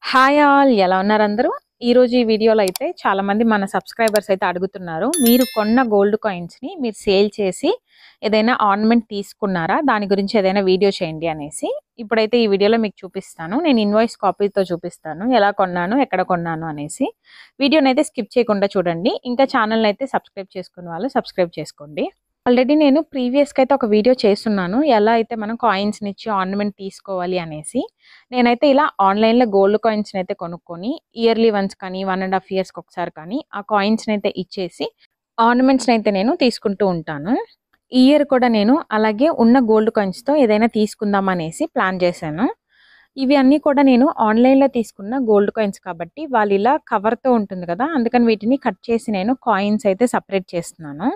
Hi all ఎలా ఉన్నారు అందరూ? ఈరోజు ఈ వీడియోలో అయితే చాలామంది మన సబ్స్క్రైబర్స్ అయితే అడుగుతున్నారు. మీరు కొన్న గోల్డ్ కాయిన్స్‌ని మీరు సేల్ చేసి ఏదైనా ఆర్నమెంట్ తీసుకున్నారా? దాని గురించి ఏదైనా వీడియో చేయండి అనేసి. ఇప్పుడైతే ఈ వీడియోలో మీకు చూపిస్తాను. నేను ఇన్వాయిస్ కాపీతో చూపిస్తాను. ఎలా కొన్నాను, ఎక్కడ కొన్నాను అనేసి. వీడియోనైతే స్కిప్ చేయకుండా చూడండి. ఇంకా ఛానల్‌ని అయితే సబ్స్క్రైబ్ చేసుకున్న వాళ్ళు సబ్స్క్రైబ్ చేసుకోండి. ఆల్రెడీ నేను ప్రీవియస్‌గా అయితే ఒక వీడియో చేసున్నాను. ఎలా అయితే మనం కాయిన్స్‌నిచ్చి ఆర్నమెంట్ తీసుకోవాలి అనేసి. నేనైతే ఇలా ఆన్‌లైన్‌లో గోల్డ్ కాయిన్స్‌ని అయితే కొనుక్కొని ఇయర్లీ వన్స్ కానీ 1 ½ ఇయర్స్‌కి ఒకసారి కానీ ఆ కాయిన్స్‌ని అయితే ఇచ్చేసి ఆర్నమెంట్స్‌ని అయితే నేను తీసుకుంటూ ఉంటాను. ఈ ఇయర్ కూడా నేను అలాగే ఉన్న గోల్డ్ కాయిన్స్‌తో ఏదైనా తీసుకుందాం అనేసి ప్లాన్ చేశాను. ఇవి అన్నీ కూడా నేను ఆన్‌లైన్‌లో తీసుకున్న గోల్డ్ కాయిన్స్ కాబట్టి వాళ్ళు ఇలా కవర్‌తో ఉంటుంది కదా! అందుకని వీటిని కట్ చేసి నేను కాయిన్స్ అయితే సెపరేట్ చేస్తున్నాను.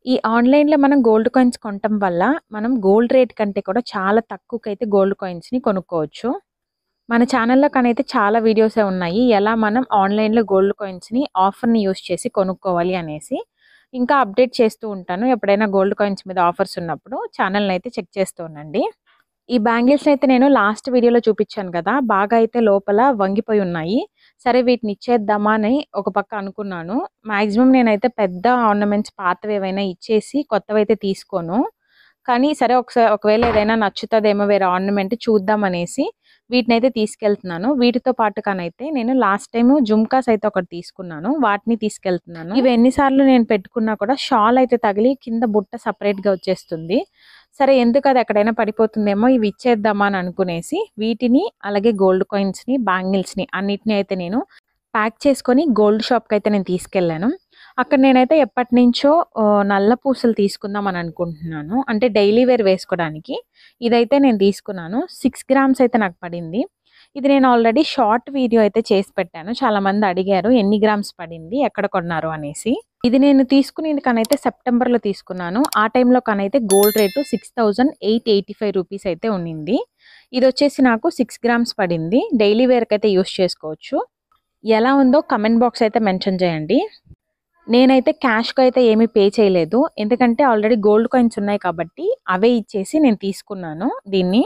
ఈ ఆన్‌లైన్‌లో మనం గోల్డ్ కాయిన్స్ కొనటం వల్ల మనం గోల్డ్ రేట్ కంటే కూడా చాలా తక్కువకైతే గోల్డ్ కాయిన్స్‌ని కొనుక్కోవచ్చు. మన ఛానల్‌లో కనైతే చాలా వీడియోసే ఉన్నాయి. ఎలా మనం ఆన్‌లైన్‌లో గోల్డ్ కాయిన్స్‌ని ఆఫర్‌ని యూజ్ చేసి కొనుక్కోవాలి అనేసి. ఇంకా అప్డేట్ చేస్తూ ఉంటాను. ఎప్పుడైనా గోల్డ్ కాయిన్స్ మీద ఆఫర్స్ ఉన్నప్పుడు ఛానల్‌ని అయితే చెక్ చేస్తూ ఉండండి. ఈ బ్యాంగిల్స్‌ని అయితే నేను లాస్ట్ వీడియోలో చూపించాను కదా! బాగా అయితే లోపల వంగిపోయి ఉన్నాయి. సరే వీటిని ఇచ్చేద్దామా అని ఒక పక్క అనుకున్నాను. మాక్సిమం నేనైతే పెద్ద ఆర్నమెంట్స్ పాతవేవైనా ఇచ్చేసి కొత్తవైతే తీసుకోను. కానీ సరే ఒకవేళ ఏదైనా నచ్చుతదేమో వేరే ఆర్నమెంట్ చూద్దామనేసి వీటినైతే తీసుకెళ్తున్నాను. వీటితో పాటుగానైతే నేను లాస్ట్ టైము జుమ్కాస్ అయితే ఒకటి తీసుకున్నాను. వాటిని తీసుకెళ్తున్నాను. ఇవి ఎన్ని సార్లు నేను పెట్టుకున్నా కూడా షాల్ అయితే తగిలి కింద బుట్ట సెపరేట్‌గా వచ్చేస్తుంది. సరే ఎందుకు అది ఎక్కడైనా పడిపోతుందేమో ఇవి ఇచ్చేద్దామా అని అనుకునేసి వీటిని అలాగే గోల్డ్ కాయిన్స్‌ని, బ్యాంగిల్స్‌ని అన్నిటిని అయితే నేను ప్యాక్ చేసుకొని గోల్డ్ షాప్‌కైతే నేను తీసుకెళ్ళాను. అక్కడ నేనైతే ఎప్పటినుంచో నల్ల పూసలు తీసుకుందాం అని అనుకుంటున్నాను. అంటే డైలీ వేర్ వేసుకోవడానికి. ఇదైతే నేను తీసుకున్నాను. 6 గ్రామ్స్ అయితే నాకు పడింది. ఇది నేను ఆల్రెడీ షార్ట్ వీడియో అయితే చేసి పెట్టాను. చాలామంది అడిగారు ఎన్ని గ్రామ్స్ పడింది? ఎక్కడ కొన్నారు అనేసి. ఇది నేను తీసుకునేది కనైతే సెప్టెంబర్‌లో తీసుకున్నాను. ఆ టైంలో కనైతే గోల్డ్ రేటు 6885 రూపీస్ అయితే ఉన్నింది. ఇదొచ్చేసి నాకు 6 గ్రామ్స్ పడింది. డైలీ వేర్‌కైతే యూజ్ చేసుకోవచ్చు. ఎలా ఉందో కామెంట్ బాక్స్ అయితే మెన్షన్ చేయండి. నేనైతే క్యాష్‌కి అయితే ఏమీ పే చేయలేదు. ఎందుకంటే ఆల్రెడీ గోల్డ్ కాయిన్స్ ఉన్నాయి కాబట్టి అవే ఇచ్చేసి నేను తీసుకున్నాను దీన్ని.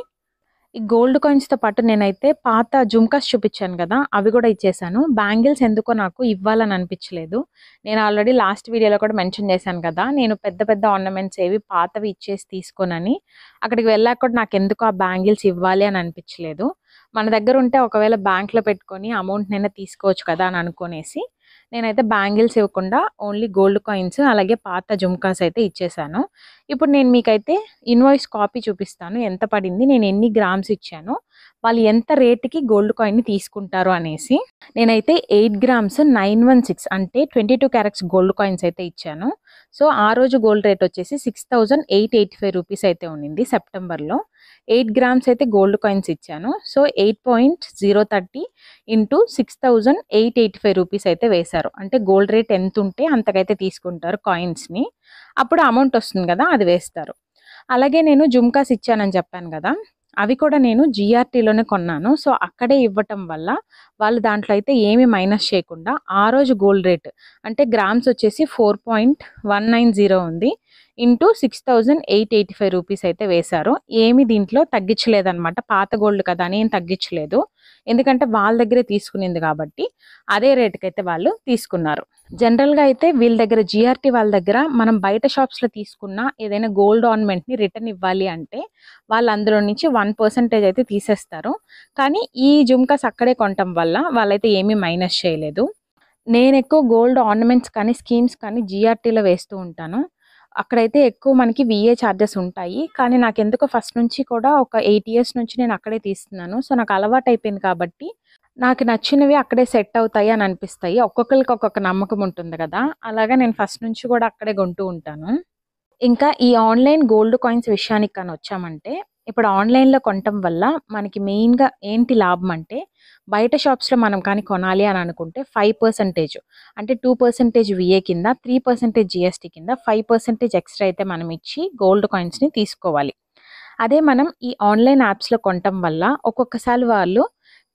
ఈ గోల్డ్ కాయిన్స్‌తో పాటు నేనైతే పాత జుమ్కాస్ చూపించాను కదా! అవి కూడా ఇచ్చేసాను. బ్యాంగిల్స్ ఎందుకో నాకు ఇవ్వాలని అనిపించలేదు. నేను ఆల్రెడీ లాస్ట్ వీడియోలో కూడా మెన్షన్ చేశాను కదా! నేను పెద్ద పెద్ద ఆర్నమెంట్స్ ఏవి పాతవి ఇచ్చేసి తీసుకోనని. అక్కడికి వెళ్ళాక కూడా నాకెందుకో ఆ బ్యాంగిల్స్ ఇవ్వాలి అని అనిపించలేదు. మన దగ్గర ఉంటే ఒకవేళ బ్యాంక్‌లో పెట్టుకొని అమౌంట్‌నైనా తీసుకోవచ్చు కదా! అని అనుకునేసి నేనైతే బ్యాంగిల్స్ ఇవ్వకుండా ఓన్లీ గోల్డ్ కాయిన్స్ అలాగే పాత జుమ్కాస్ అయితే ఇచ్చేసాను. ఇప్పుడు నేను మీకైతే ఇన్వాయిస్ కాపీ చూపిస్తాను. ఎంత పడింది, నేను ఎన్ని గ్రామ్స్ ఇచ్చానో, వాళ్ళు ఎంత రేట్‌కి గోల్డ్ కాయిన్‌ని తీసుకుంటారు అనేసి. నేనైతే 8 గ్రామ్స్ 916 అంటే 22 క్యారెట్స్ గోల్డ్ కాయిన్స్ అయితే ఇచ్చాను. సో, ఆ రోజు గోల్డ్ రేట్ వచ్చేసి 6885 రూపీస్ అయితే ఉన్నింది సెప్టెంబర్‌లో. 8 గ్రామ్స్ అయితే గోల్డ్ కాయిన్స్ ఇచ్చాను. సో, 8.030 ఇంటూ 6885 రూపీస్ అయితే వేశారు. అంటే గోల్డ్ రేట్ ఎంతుంటే అంతకైతే తీసుకుంటారు కాయిన్స్‌ని. అప్పుడు అమౌంట్ వస్తుంది కదా! అది వేస్తారు. అలాగే నేను జుమ్కాస్ ఇచ్చానని చెప్పాను కదా! అవి కూడా నేను జీఆర్టీలోనే కొన్నాను. సో, అక్కడే ఇవ్వటం వల్ల వాళ్ళు దాంట్లో అయితే ఏమి మైనస్ చేయకుండా ఆ రోజు గోల్డ్ రేట్ అంటే గ్రామ్స్ వచ్చేసి 4.190 ఉంది. ఇంటూ 6885 రూపీస్ అయితే వేశారు. ఏమి దీంట్లో తగ్గించలేదనమాట. పాత గోల్డ్ కదా అని ఏం తగ్గించలేదు. ఎందుకంటే వాళ్ళ దగ్గరే తీసుకునింది కాబట్టి అదే రేట్‌కైతే వాళ్ళు తీసుకున్నారు. జనరల్‌గా అయితే వీళ్ళ దగ్గర జీఆర్టీ వాళ్ళ దగ్గర మనం బయట షాప్స్‌లో తీసుకున్న ఏదైనా గోల్డ్ ఆర్నమెంట్‌ని రిటర్న్ ఇవ్వాలి అంటే వాళ్ళు అందులో నుంచి 1% అయితే తీసేస్తారు. కానీ ఈ జుమ్కాస్ అక్కడే కొనటం వల్ల వాళ్ళైతే ఏమీ మైనస్ చేయలేదు. నేనెక్కువ గోల్డ్ ఆర్నమెంట్స్ కానీ, స్కీమ్స్ కానీ జీఆర్టీలో వేస్తూ ఉంటాను. అక్కడైతే ఎక్కువ మనకి వీఏ చార్జెస్ ఉంటాయి. కానీ నాకెందుకో ఫస్ట్ నుంచి కూడా ఒక 8 ఇయర్స్ నుంచి నేను అక్కడే తీస్తున్నాను. సో, నాకు అలవాటయిపోయింది కాబట్టి నాకు నచ్చినవి అక్కడే సెట్ అవుతాయి అని అనిపిస్తాయి. ఒక్కొక్కళ్ళకి ఒక్కొక్క నమ్మకం ఉంటుంది కదా! అలాగా నేను ఫస్ట్ నుంచి కూడా అక్కడే కొంటూ ఉంటాను. ఇంకా ఈ ఆన్‌లైన్ గోల్డ్ కాయిన్స్ విషయానికి కానీ వచ్చామంటే, ఇప్పుడు ఆన్‌లైన్‌లో కొనటం వల్ల మనకి మెయిన్‌గా ఏంటి లాభం అంటే, బయట షాప్స్‌లో మనం కానీ కొనాలి అని అనుకుంటే 5% అంటే 2% వీఏ కింద, 3% జీఎస్టీ కింద 5% ఎక్స్‌ట్రా అయితే మనం ఇచ్చి గోల్డ్ కాయిన్స్‌ని తీసుకోవాలి. అదే మనం ఈ ఆన్‌లైన్ యాప్స్‌లో కొనటం వల్ల ఒక్కొక్కసారి వాళ్ళు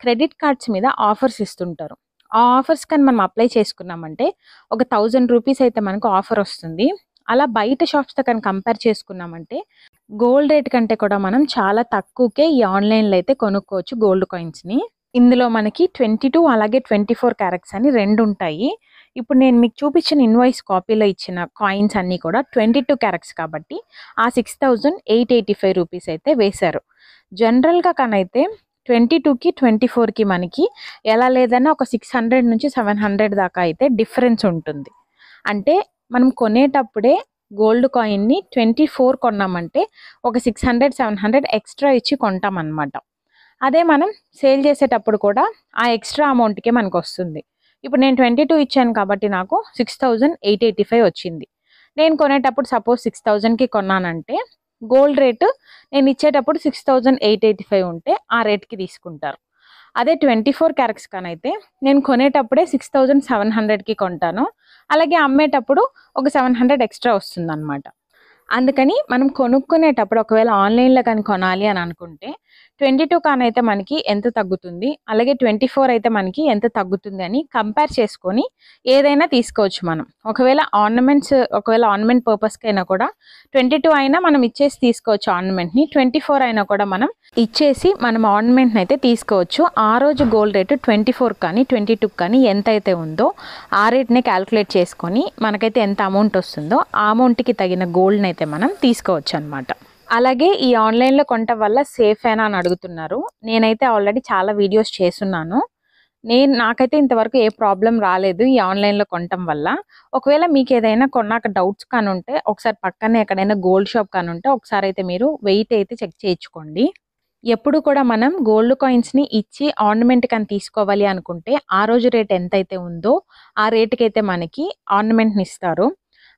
క్రెడిట్ కార్డ్స్ మీద ఆఫర్స్ ఇస్తుంటారు. ఆ ఆఫర్స్ కానీ మనం అప్లై చేసుకున్నామంటే, ఒక 1000 రూపీస్ అయితే మనకు ఆఫర్ వస్తుంది. అలా బయట షాప్స్‌తో కానీ కంపేర్ చేసుకున్నామంటే, గోల్డ్ రేట్ కంటే కూడా మనం చాలా తక్కువకే ఈ ఆన్‌లైన్‌లో అయితే కొనుక్కోవచ్చు గోల్డ్ కాయిన్స్‌ని. ఇందులో మనకి 22 అలాగే 24 క్యారెట్స్ అని 2 ఉంటాయి. ఇప్పుడు నేను మీకు చూపించిన ఇన్వాయిస్ కాపీలో ఇచ్చిన కాయిన్స్ అన్నీ కూడా 22 క్యారెట్స్ కాబట్టి ఆ 6,885 రూపీస్ అయితే వేశారు. జనరల్‌గా కానైతే 22కి 24కి మనకి ఎలా లేదన్నా ఒక 600 నుంచి 700 దాకా అయితే డిఫరెన్స్ ఉంటుంది. అంటే మనం కొనేటప్పుడే గోల్డ్ కాయిన్‌ని 24 కొన్నామంటే ఒక 600, 700 ఎక్స్ట్రా ఇచ్చి కొంటామన్నమాట. అదే మనం సేల్ చేసేటప్పుడు కూడా ఆ ఎక్స్ట్రా అమౌంట్‌కే మనకొస్తుంది. ఇప్పుడు నేను 22 ఇచ్చాను కాబట్టి నాకు 6,885 వచ్చింది. నేను కొనేటప్పుడు సపోజ్ 6,000కి కొన్నానంటే గోల్డ్ రేటు నేను ఇచ్చేటప్పుడు 6,885 ఉంటే ఆ రేట్‌కి తీసుకుంటారు. అదే 24 క్యారెట్స్ కానైతే నేను కొనేటప్పుడే 6,700కి కొంటాను. అలాగే అమ్మేటప్పుడు ఒక 700 ఎక్స్ట్రా వస్తుందన్నమాట. అందుకని మనం కొనుక్కునేటప్పుడు ఒకవేళ ఆన్‌లైన్‌లో కానీ కొనాలి అని అనుకుంటే 22 కానైతే మనకి ఎంత తగ్గుతుంది, అలాగే 24 అయితే మనకి ఎంత తగ్గుతుంది అని కంపేర్ చేసుకొని ఏదైనా తీసుకోవచ్చు మనం. ఒకవేళ ఆర్నమెంట్ పర్పస్‌కైనా కూడా 22 అయినా మనం ఇచ్చేసి తీసుకోవచ్చు ఆర్నమెంట్‌ని. 24 అయినా కూడా మనం ఇచ్చేసి మనం ఆర్నమెంట్‌ని అయితే తీసుకోవచ్చు. ఆ రోజు గోల్డ్ రేటు 24 కానీ 22 కానీ ఎంతైతే ఉందో ఆ రేట్‌ని క్యాలిక్యులేట్ చేసుకొని మనకైతే ఎంత అమౌంట్ వస్తుందో ఆ అమౌంట్‌కి తగిన గోల్డ్‌ని అయితే మనం తీసుకోవచ్చు అన్నమాట. అలాగే ఈ ఆన్‌లైన్‌లో కొనటం వల్ల సేఫేనా అని అడుగుతున్నారు. నేనైతే ఆల్రెడీ చాలా వీడియోస్ చేసున్నాను. నాకైతే ఇంతవరకు ఏ ప్రాబ్లమ్ రాలేదు ఈ ఆన్‌లైన్‌లో కొనటం వల్ల. ఒకవేళ మీకేదైనా కొన్నాక డౌట్స్ కానుంటే ఒకసారి పక్కనే ఎక్కడైనా గోల్డ్ షాప్ కానుంటే ఒకసారి అయితే మీరు వెయిట్ అయితే చెక్ చేయించుకోండి. ఎప్పుడు కూడా మనం గోల్డ్ కాయిన్స్‌ని ఇచ్చి ఆర్నమెంట్ కానీ తీసుకోవాలి అనుకుంటే ఆ రోజు రేట్ ఎంతైతే ఉందో ఆ రేట్‌కైతే మనకి ఆర్నమెంట్‌ని ఇస్తారు.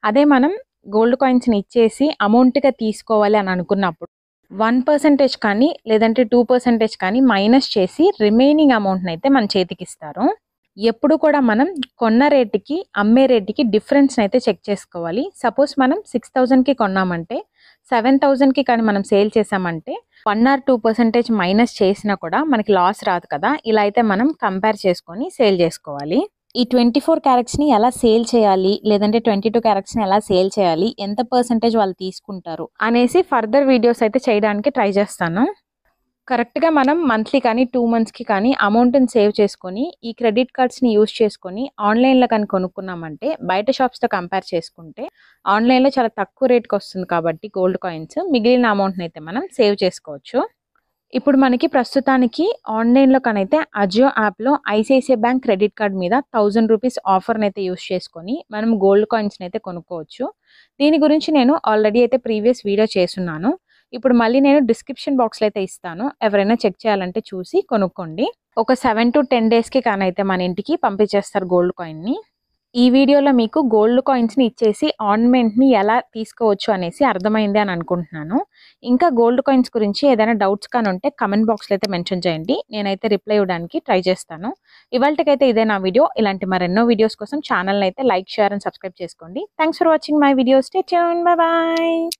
అదే మనం గోల్డ్ కాయిన్స్‌ని ఇచ్చేసి అమౌంట్‌గా తీసుకోవాలి అని అనుకున్నప్పుడు 1% కానీ లేదంటే 2% కానీ మైనస్ చేసి రిమైనింగ్ అమౌంట్‌ని అయితే మన చేతికిస్తారు. ఎప్పుడు కూడా మనం కొన్న రేట్‌కి, అమ్మే రేట్‌కి డిఫరెన్స్‌ని అయితే చెక్ చేసుకోవాలి. సపోజ్ మనం 6,000కి కొన్నామంటే 7,000కి కానీ మనం సేల్ చేసామంటే 1 ఆర్ 2% మైనస్ చేసినా కూడా మనకి లాస్ రాదు కదా! ఇలా అయితే మనం కంపేర్ చేసుకొని సేల్ చేసుకోవాలి. ఈ 24 క్యారెట్స్‌ని ఎలా సేల్ చేయాలి, లేదంటే 22 క్యారెట్స్‌ని ఎలా సేల్ చేయాలి, ఎంత పర్సెంటేజ్ వాళ్ళు తీసుకుంటారు అనేసి ఫర్దర్ వీడియోస్ అయితే చేయడానికి ట్రై చేస్తాను. కరెక్ట్‌గా మనం మంత్లీ కానీ 2 మంత్స్‌కి కానీ అమౌంట్‌ని సేవ్ చేసుకొని ఈ క్రెడిట్ కార్డ్స్‌ని యూజ్ చేసుకొని ఆన్‌లైన్‌లో కానీ కొనుక్కున్నామంటే బయట షాప్స్‌తో కంపేర్ చేసుకుంటే ఆన్‌లైన్‌లో చాలా తక్కువ రేట్‌కి వస్తుంది కాబట్టి గోల్డ్ కాయిన్స్ మిగిలిన అమౌంట్‌ని అయితే మనం సేవ్ చేసుకోవచ్చు. ఇప్పుడు మనకి ప్రస్తుతానికి ఆన్‌లైన్‌లో కనైతే అజియో యాప్‌లో ఐసీఐసీఐ బ్యాంక్ క్రెడిట్ కార్డ్ మీద 1000 రూపీస్ ఆఫర్‌ని అయితే యూజ్ చేసుకొని మనం గోల్డ్ కాయిన్స్‌ని అయితే కొనుక్కోవచ్చు. దీని గురించి నేను ఆల్రెడీ అయితే ప్రీవియస్ వీడియో చేసున్నాను. ఇప్పుడు మళ్ళీ నేను డిస్క్రిప్షన్ బాక్స్‌లో అయితే ఇస్తాను. ఎవరైనా చెక్ చేయాలంటే చూసి కొనుక్కోండి. ఒక 7-10 డేస్‌కి కానైతే మన ఇంటికి పంపించేస్తారు గోల్డ్ కాయిన్‌ని. ఈ వీడియోలో మీకు గోల్డ్ కాయిన్స్‌ని ఇచ్చేసి ఆర్నమెంట్‌ని ఎలా తీసుకోవచ్చు అనేసి అర్థమైంది అని అనుకుంటున్నాను. ఇంకా గోల్డ్ కాయిన్స్ గురించి ఏదైనా డౌట్స్ కానుంటే కామెంట్ బాక్స్‌లో అయితే మెన్షన్ చేయండి. నేనైతే రిప్లై ఇవ్వడానికి ట్రై చేస్తాను. ఇవాల్టికైతే ఇదే నా వీడియో. ఇలాంటి మరెన్నో వీడియోస్ కోసం ఛానల్‌ని అయితే లైక్, షేర్ అండ్ సబ్స్క్రైబ్ చేసుకోండి. Thanks for watching my videos. Stay tuned. By by.